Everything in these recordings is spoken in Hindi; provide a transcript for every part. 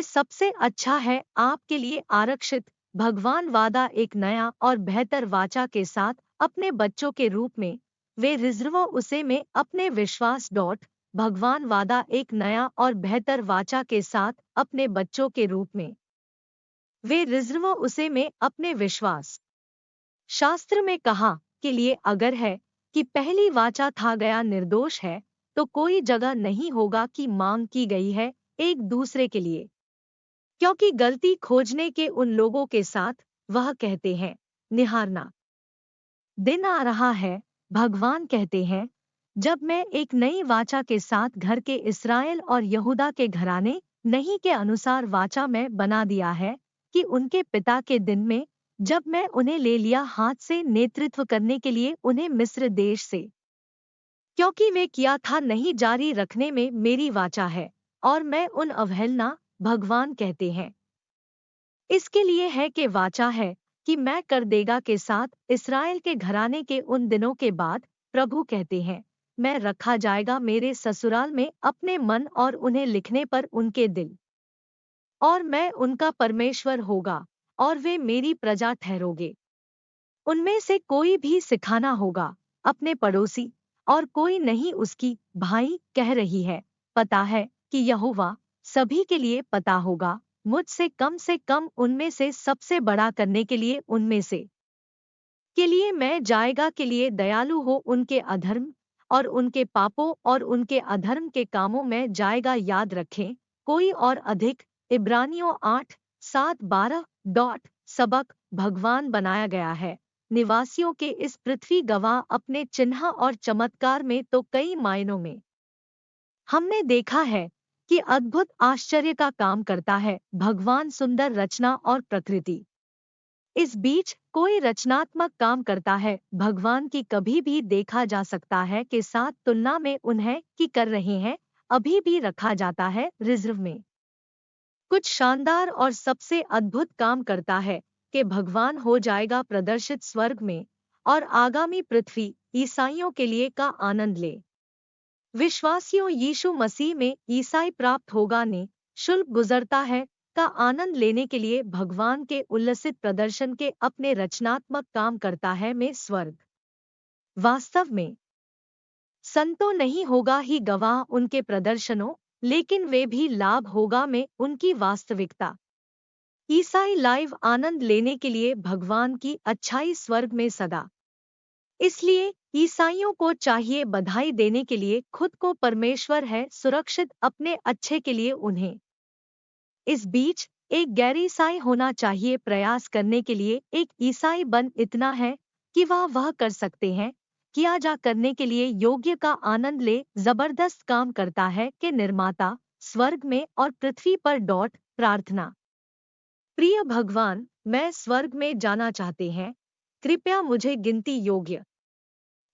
ये सबसे अच्छा है आपके लिए आरक्षित। भगवान वादा एक नया और बेहतर वाचा के साथ अपने बच्चों के रूप में वे रिजर्व उसे में अपने विश्वास डॉट भगवान वादा एक नया और बेहतर वाचा के साथ अपने बच्चों के रूप में वे रिजर्व उसे में अपने विश्वास। शास्त्र में कहा के लिए अगर है कि पहली वाचा था गया निर्दोष है तो कोई जगह नहीं होगा कि मांग की गई है एक दूसरे के लिए, क्योंकि गलती खोजने के उन लोगों के साथ वह कहते हैं निहारना दिन आ रहा है। भगवान कहते हैं जब मैं एक नई वाचा के साथ घर के इस्राएल और यहूदा के घराने नहीं के अनुसार वाचा में बना दिया है कि उनके पिता के दिन में जब मैं उन्हें ले लिया हाथ से नेतृत्व करने के लिए उन्हें मिस्र देश से, क्योंकि वे किया था नहीं जारी रखने में मेरी वाचा है और मैं उन अवहेलना। भगवान कहते हैं इसके लिए है कि वाचा है कि मैं कर देगा के साथ इस्राएल के घराने के उन दिनों के बाद। प्रभु कहते हैं मैं रखा जाएगा मेरे ससुराल में अपने मन और उन्हें लिखने पर उनके दिल, और मैं उनका परमेश्वर होगा और वे मेरी प्रजा ठहरोगे। उनमें से कोई भी सिखाना होगा अपने पड़ोसी और कोई नहीं उसकी। भाई कह रही है पता है कि यहोवा सभी के लिए पता होगा मुझसे कम उनमें से सबसे बड़ा करने के लिए उनमें से के लिए मैं जाएगा के लिए दयालु हो उनके अधर्म और उनके पापों और उनके अधर्म के कामों में जाएगा। याद रखें कोई और अधिक इब्रानियों 8:7-12 सबक भगवान बनाया गया है निवासियों के इस पृथ्वी गवाह अपने चिन्ह और चमत्कार में तो कई मायनों में हमने देखा है कि अद्भुत आश्चर्य का काम करता है भगवान सुंदर रचना और प्रकृति। इस बीच कोई रचनात्मक काम करता है भगवान की कभी भी देखा जा सकता है के साथ तुलना में उन्हें की कर रहे हैं अभी भी रखा जाता है रिजर्व में। कुछ शानदार और सबसे अद्भुत काम करता है कि भगवान हो जाएगा प्रदर्शित स्वर्ग में और आगामी पृथ्वी ईसाइयों के लिए का आनंद ले। विश्वासियों यीशु मसीह में ईसाई प्राप्त होगा ने शुल्क गुजरता है का आनंद लेने के लिए भगवान के उल्लसित प्रदर्शन के अपने रचनात्मक काम करता है में स्वर्ग। वास्तव में संतो नहीं होगा ही गवाह उनके प्रदर्शनों, लेकिन वे भी लाभ होगा में उनकी वास्तविकता। ईसाई लाइव आनंद लेने के लिए भगवान की अच्छाई स्वर्ग में सदा। इसलिए ईसाइयों को चाहिए बधाई देने के लिए खुद को परमेश्वर है सुरक्षित अपने अच्छे के लिए उन्हें। इस बीच एक गैर ईसाई होना चाहिए प्रयास करने के लिए एक ईसाई बन इतना है कि वह कर सकते हैं किया जा करने के लिए योग्य का आनंद ले जबरदस्त काम करता है कि निर्माता स्वर्ग में और पृथ्वी पर प्रार्थना। प्रिय भगवान मैं स्वर्ग में जाना चाहते हैं कृपया मुझे गिनती योग्य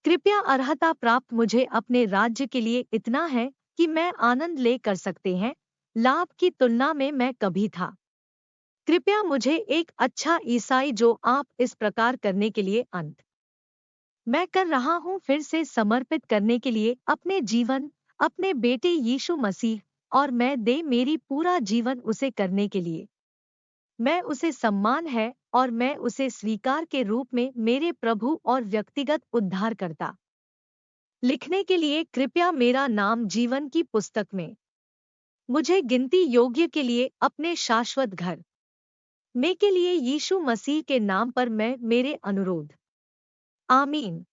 कृपया अर्हता प्राप्त मुझे अपने राज्य के लिए इतना है कि मैं आनंद ले कर सकते हैं लाभ की तुलना में मैं कभी था। कृपया मुझे एक अच्छा ईसाई जो आप इस प्रकार करने के लिए अंत मैं कर रहा हूं फिर से समर्पित करने के लिए अपने जीवन अपने बेटे यीशु मसीह और मैं दे मेरी पूरा जीवन उसे करने के लिए। मैं उसे सम्मान है और मैं उसे स्वीकार के रूप में मेरे प्रभु और व्यक्तिगत उद्धारकर्ता लिखने के लिए कृपया मेरा नाम जीवन की पुस्तक में मुझे गिनती योग्य के लिए अपने शाश्वत घर में के लिए यीशु मसीह के नाम पर मैं मेरे अनुरोध। आमीन।